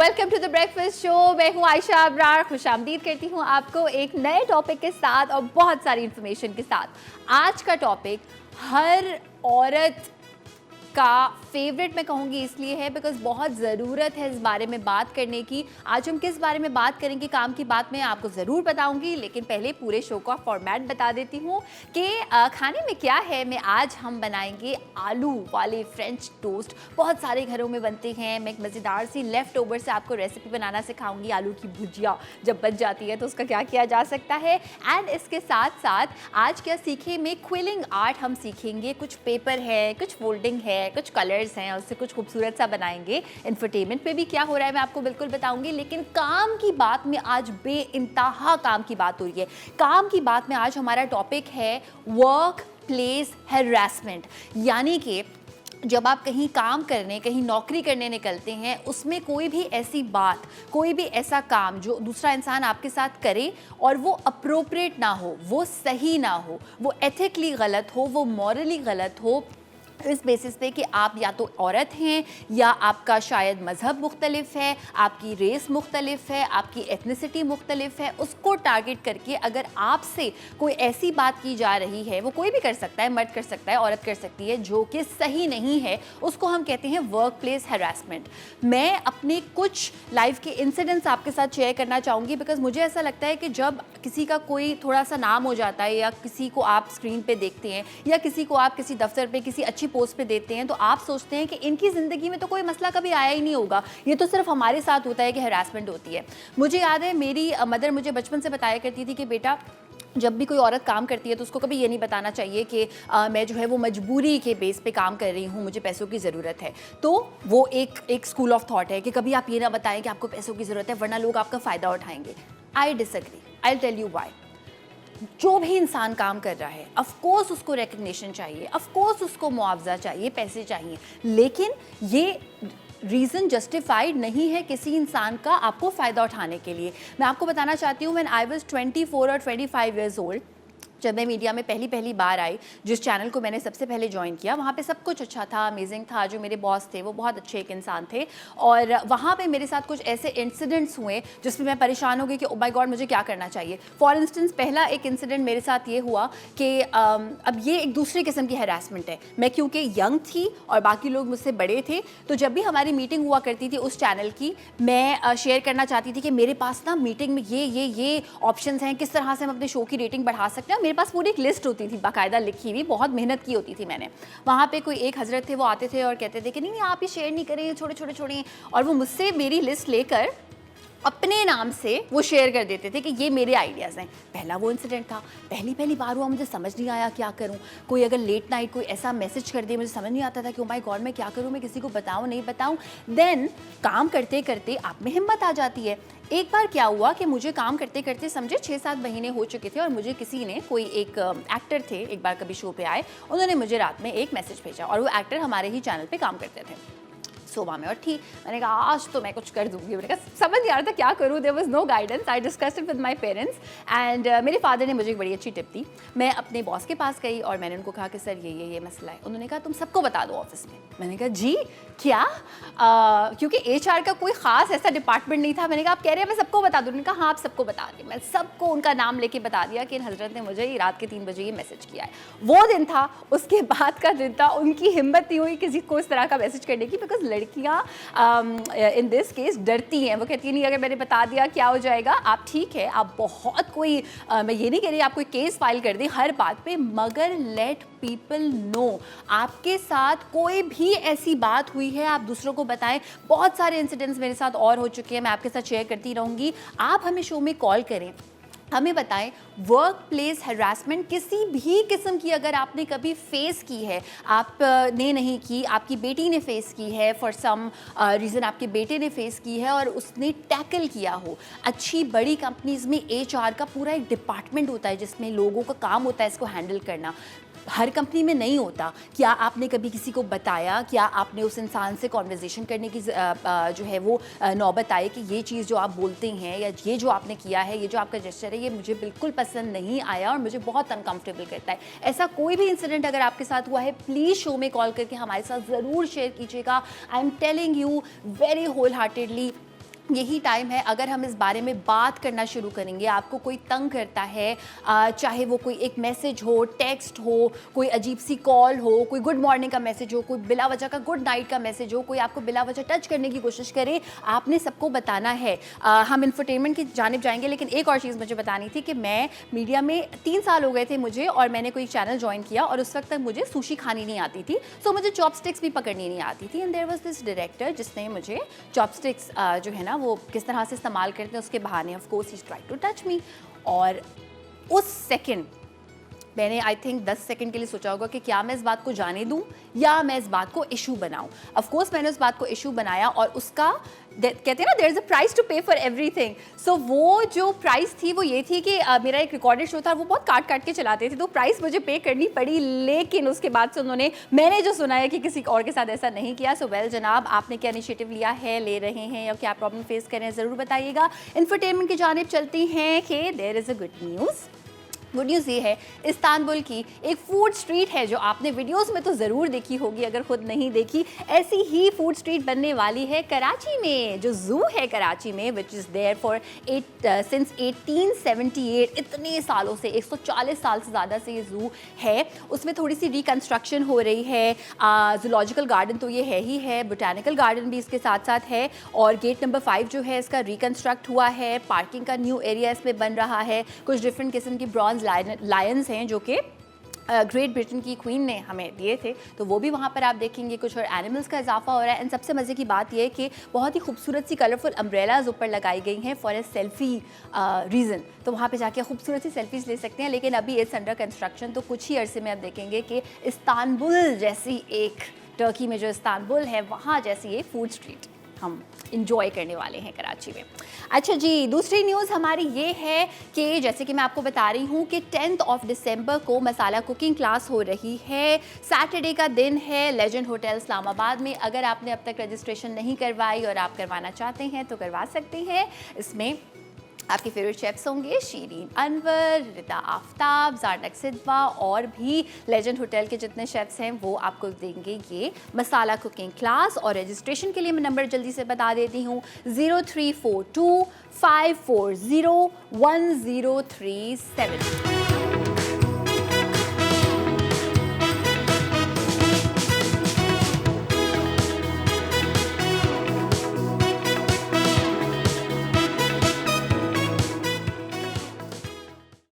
Welcome to the breakfast show. मैं हूँ आयशा अबरार, खुशामदीद करती हूँ आपको एक नए टॉपिक के साथ और बहुत सारी इंफॉर्मेशन के साथ। आज का टॉपिक हर औरत का फेवरेट मैं कहूँगी इसलिए है बिकॉज बहुत ज़रूरत है इस बारे में बात करने की। आज हम किस बारे में बात करेंगे, काम की बात मैं आपको ज़रूर बताऊँगी, लेकिन पहले पूरे शो का फॉर्मेट बता देती हूँ कि खाने में क्या है। मैं आज हम बनाएंगे आलू वाले फ्रेंच टोस्ट। बहुत सारे घरों में बनते हैं। मैं एक मज़ेदार सी लेफ़्ट ओवर से आपको रेसिपी बनाना सिखाऊंगी। आलू की भुजिया जब बच जाती है तो उसका क्या किया जा सकता है। एंड इसके साथ साथ आज क्या सीखे में क्विलिंग आर्ट हम सीखेंगे। कुछ पेपर है, कुछ फोल्डिंग है, कुछ कलर्स हैं, उससे कुछ खूबसूरत सा बनाएंगे। इंफरटेनमेंट पे भी क्या हो रहा है मैं आपको बिल्कुल बताऊंगी। लेकिन काम की बात में आज बेइंतहा काम की बात हो रही है। काम की बात में आज हमारा टॉपिक है वर्क प्लेस हैरेसमेंट। यानी कि जब आप कहीं काम करने, कहीं नौकरी करने निकलते हैं, उसमें कोई भी ऐसी बात, कोई भी ऐसा काम जो दूसरा इंसान आपके साथ करे और वो अप्रोप्रिएट ना हो, वो सही ना हो, वो एथिकली गलत हो, वो मॉरली गलत हो, इस बेसिस पे कि आप या तो औरत हैं या आपका शायद मज़हब मुख्तलिफ है, आपकी रेस मुख्तलिफ है, आपकी एथनिसिटी मुख्तलिफ है, उसको टारगेट करके अगर आपसे कोई ऐसी बात की जा रही है, वो कोई भी कर सकता है, मर्द कर सकता है, औरत कर सकती है, जो कि सही नहीं है, उसको हम कहते हैं वर्क प्लेस हैरेसमेंट। मैं अपने कुछ लाइफ के इंसिडेंट्स आपके साथ शेयर करना चाहूँगी बिकॉज मुझे ऐसा लगता है कि जब किसी का कोई थोड़ा सा नाम हो जाता है या किसी को आप स्क्रीन पे देखते हैं या किसी को आप किसी दफ्तर पे किसी अच्छी पोस्ट पे देते हैं तो आप सोचते हैं कि इनकी ज़िंदगी में तो कोई मसला कभी आया ही नहीं होगा, ये तो सिर्फ हमारे साथ होता है कि हैरेसमेंट होती है। मुझे याद है मेरी मदर मुझे बचपन से बताया करती थी कि बेटा जब भी कोई औरत काम करती है तो उसको कभी ये नहीं बताना चाहिए कि मैं जो है वो मजबूरी के बेस पे काम कर रही हूँ, मुझे पैसों की ज़रूरत है। तो वो एक स्कूल ऑफ थॉट है कि कभी आप ये ना बताएं कि आपको पैसों की ज़रूरत है वरना लोग आपका फ़ायदा उठाएंगे। I disagree, I will tell you why. जो भी इंसान काम कर रहा है ऑफ कोर्स उसको रिकग्निशन चाहिए, ऑफ कोर्स उसको मुआवजा चाहिए, पैसे चाहिए, लेकिन ये रीज़न जस्टिफाइड नहीं है किसी इंसान का आपको फ़ायदा उठाने के लिए। मैं आपको बताना चाहती हूँ, व्हेन आई वाज 24 और 25 ईयर्स ओल्ड, जब मैं मीडिया में पहली बार आई, जिस चैनल को मैंने सबसे पहले ज्वाइन किया, वहाँ पे सब कुछ अच्छा था, अमेजिंग था। जो मेरे बॉस थे वो बहुत अच्छे एक इंसान थे और वहाँ पे मेरे साथ कुछ ऐसे इंसिडेंट्स हुए जिसमें मैं परेशान हो गई कि ओ माय गॉड मुझे क्या करना चाहिए। फॉर इंस्टेंस पहला एक इंसिडेंट मेरे साथ ये हुआ कि अब ये एक दूसरी किस्म की हैरेसमेंट है। मैं क्योंकि यंग थी और बाकी लोग मुझसे बड़े थे, तो जब भी हमारी मीटिंग हुआ करती थी उस चैनल की, मैं शेयर करना चाहती थी कि मेरे पास ना मीटिंग में ये ऑप्शंस हैं, किस तरह से हम अपने शो की रेटिंग बढ़ा सकते हैं। मेरे पास पूरी एक लिस्ट होती थी बाकायदा लिखी हुई, बहुत मेहनत की होती थी मैंने। वहाँ पे कोई एक हजरत थे, वो आते थे और कहते थे कि नहीं आप ये शेयर नहीं करें, छोड़िए, और वो मुझसे मेरी लिस्ट लेकर अपने नाम से वो शेयर कर देते थे कि ये मेरे आइडियाज़ हैं। पहला वो इंसिडेंट था, पहली बार हुआ, मुझे समझ नहीं आया क्या करूं। कोई अगर लेट नाइट कोई ऐसा मैसेज कर दे, मुझे समझ नहीं आता था कि ओ माय गॉड मैं क्या करूं, मैं किसी को बताऊं नहीं बताऊं। देन काम करते करते आप में हिम्मत आ जाती है। एक बार क्या हुआ कि मुझे काम करते करते समझे 6-7 महीने हो चुके थे और मुझे किसी ने, कोई एक एक्टर थे, एक बार कभी शो पे आए, उन्होंने मुझे रात में एक मैसेज भेजा और वो एक्टर हमारे ही चैनल पे काम करते थे। सुबह में उठी, मैंने कहा आज तो मैं कुछ कर दूंगी। मैंने कहा समझ नहीं आ रहा था क्या करूँ, there was no guidance. I discussed it with my parents and मेरे फादर ने मुझे एक बड़ी अच्छी टिप दी। मैं अपने बॉस के पास गई और मैंने उनको कहा कि सर ये मसला है। उन्होंने कहा तुम सबको बता दो ऑफिस में। मैंने कहा जी क्या? क्योंकि HR का कोई ख़ास ऐसा डिपार्टमेंट नहीं था। मैंने कहा आप कह रहे हैं मैं सबको बता दूँ? उन्होंने कहा हाँ आप सबको बता दें। मैं सबको उनका नाम लेके बता दिया कि इन हजरत ने मुझे रात के 3 बजे ये मैसेज किया है। वो दिन था, उसके बाद का दिन था, उनकी हिम्मत नहीं हुई किसी को इस तरह का मैसेज करने की, बिकॉज लड़कियाँ इन दिस केस डरती हैं। वो कहती है नहीं अगर मैंने बता दिया क्या हो जाएगा। आप ठीक है, आप बहुत कोई मैं ये नहीं कह रही आप कोई केस फाइल कर दें हर बात पे, मगर लेट पीपल नो आपके साथ कोई भी ऐसी बात हुई है आप दूसरों को बताएं। बहुत सारे इंसिडेंट्स मेरे साथ और हो चुके हैं, मैं आपके साथ शेयर करती रहूँगी। आप हमें शो में कॉल करें, हमें बताएं वर्क प्लेस हैरेसमेंट किसी भी किस्म की अगर आपने कभी फेस की है, आपने नहीं की, आपकी बेटी ने फेस की है, फॉर सम रीज़न आपके बेटे ने फेस की है और उसने टैकल किया हो। अच्छी बड़ी कंपनीज़ में HR का पूरा एक डिपार्टमेंट होता है जिसमें लोगों का काम होता है इसको हैंडल करना। हर कंपनी में नहीं होता। क्या आपने कभी किसी को बताया, क्या आपने उस इंसान से कॉन्वर्जेशन करने की जो है वो नौबत आई कि ये चीज़ जो आप बोलते हैं या ये जो आपने किया है, ये जो आपका जेस्चर है, ये मुझे बिल्कुल पसंद नहीं आया और मुझे बहुत अनकंफर्टेबल करता है। ऐसा कोई भी इंसिडेंट अगर आपके साथ हुआ है, प्लीज़ शो में कॉल करके हमारे साथ ज़रूर शेयर कीजिएगा। I am telling you very wholeheartedly, यही टाइम है। अगर हम इस बारे में बात करना शुरू करेंगे, आपको कोई तंग करता है, चाहे वो कोई एक मैसेज हो, टेक्स्ट हो, कोई अजीब सी कॉल हो, कोई गुड मॉर्निंग का मैसेज हो, कोई बिला वजह का गुड नाइट का मैसेज हो, कोई आपको बिला वजह टच करने की कोशिश करे, आपने सबको बताना है। हम इंफरटेनमेंट की जानिब जाएंगे, लेकिन एक और चीज़ मुझे बतानी थी कि मैं मीडिया में 3 साल हो गए थे मुझे, और मैंने कोई चैनल ज्वाइन किया और उस वक्त तक मुझे सुशी खानी नहीं आती थी, सो मुझे चॉपस्टिक्स भी पकड़नी नहीं आती थी। And there was this director जिसने मुझे चॉपस्टिक्स जो है ना वो किस तरह से इस्तेमाल करते हैं उसके बहाने ऑफ कोर्स ही ट्राई टू टच मी। और उस सेकंड मैंने आई थिंक 10 सेकंड के लिए सोचा होगा कि क्या मैं इस बात को जाने दूं या मैं इस बात को इशू बनाऊं। ऑफ कोर्स मैंने उस बात को इशू बनाया, और उसका कहते हैं ना there is a price to pay for everything. So वो जो प्राइस थी वो ये थी कि मेरा एक रिकॉर्डेड शो था, वो बहुत काट काट के चलाते थे, तो प्राइस मुझे पे करनी पड़ी। लेकिन उसके बाद से उन्होंने, मैंने जो सुना है कि किसी और के साथ ऐसा नहीं किया। सो वेल जनाब, आपने क्या इनिशिएटिव लिया है, ले रहे हैं, या क्या प्रॉब्लम फेस कर रहे हैं, ज़रूर बताइएगा। इंफरटेनमेंट की जानिब चलती हैं कि there is a good news. Good news ये है, इस्तांबुल की एक फूड स्ट्रीट है जो आपने वीडियोस में तो ज़रूर देखी होगी, अगर खुद नहीं देखी। ऐसी ही फूड स्ट्रीट बनने वाली है कराची में। जो ज़ू है कराची में, which is there for since 1878, इतने सालों से, 140 साल से ज़्यादा से ये ज़ू है। उसमें थोड़ी सी रिकन्स्ट्रक्शन हो रही है। जूलॉजिकल गार्डन तो ये है ही है, बोटानिकल गार्डन भी इसके साथ साथ है, और गेट नंबर 5 जो है इसका रिकन्स्ट्रक्ट हुआ है। पार्किंग का न्यू एरिया इसमें बन रहा है। कुछ डिफरेंट किस्म की ब्रॉन्ज लायंस हैं जो कि ग्रेट ब्रिटेन की क्वीन ने हमें दिए थे, तो वो भी वहाँ पर आप देखेंगे। कुछ और एनिमल्स का इजाफा हो रहा है। एंड सबसे मज़े की बात यह है कि बहुत ही खूबसूरत सी कलरफुल अम्ब्रेलाज ऊपर लगाई गई हैं फॉर ए सेल्फी रीज़न, तो वहाँ पे जाके खूबसूरत सी सेल्फीज ले सकते हैं। लेकिन अभी इट्स अंडर कंस्ट्रक्शन, तो कुछ ही अरसे में आप देखेंगे कि इस्तांबुल जैसी एक, टर्की में जो इस्तांबुल है वहाँ जैसी एक फूड स्ट्रीट हम इंजॉय करने वाले हैं कराची में। अच्छा जी, दूसरी न्यूज़ हमारी ये है कि जैसे कि मैं आपको बता रही हूँ कि 10 दिसंबर को मसाला कुकिंग क्लास हो रही है। सैटरडे का दिन है, लेजेंड होटल इस्लामाबाद में। अगर आपने अब तक रजिस्ट्रेशन नहीं करवाई और आप करवाना चाहते हैं तो करवा सकते हैं। इसमें आपके फेवरेट शेफ्स होंगे शीरीन अनवर, रिता आफ्ताब, ज़ारनक सिद्वा, और भी लेजेंड होटल के जितने शेफ्स हैं वो आपको देंगे ये मसाला कुकिंग क्लास। और रजिस्ट्रेशन के लिए मैं नंबर जल्दी से बता देती हूँ, 0342 540 1037।